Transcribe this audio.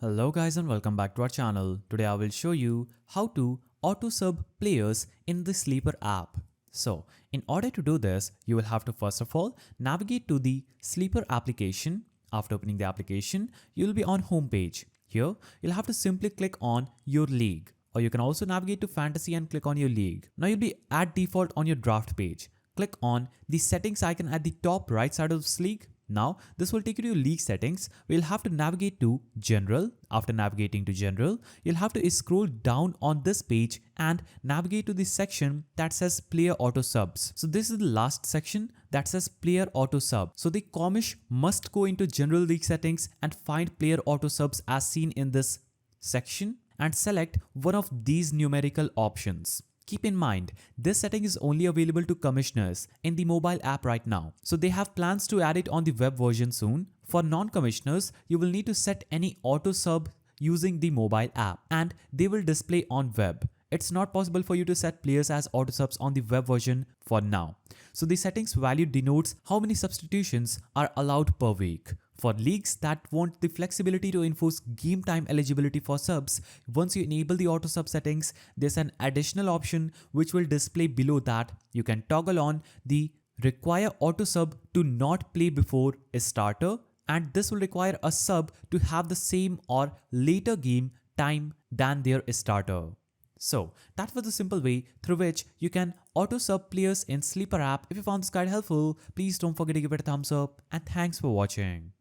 Hello guys and welcome back to our channel. Today I will show you how to auto-sub players in the Sleeper app. So in order to do this, you will have to first of all navigate to the Sleeper application. After opening the application, you will be on home page. Here, you'll have to simply click on your league, or you can also navigate to fantasy and click on your league. Now you'll be at default on your draft page. Click on the settings icon at the top right side of this league. Now, this will take you to your league settings. We'll have to navigate to General. After navigating to General, you'll have to scroll down on this page and navigate to the section that says Player Auto Subs. So this is the last section that says Player Auto Sub. So the commish must go into General League settings and find Player Auto Subs as seen in this section and select one of these numerical options. Keep in mind, this setting is only available to commissioners in the mobile app right now. So they have plans to add it on the web version soon. For non-commissioners, you will need to set any auto sub using the mobile app and they will display on web. It's not possible for you to set players as auto subs on the web version for now. So the settings value denotes how many substitutions are allowed per week. For leagues that want the flexibility to enforce game time eligibility for subs, once you enable the auto sub settings, there's an additional option which will display below that. You can toggle on the require auto sub to not play before a starter, and this will require a sub to have the same or later game time than their starter. So that was the simple way through which you can auto sub players in Sleeper app. If you found this guide helpful, please don't forget to give it a thumbs up and thanks for watching.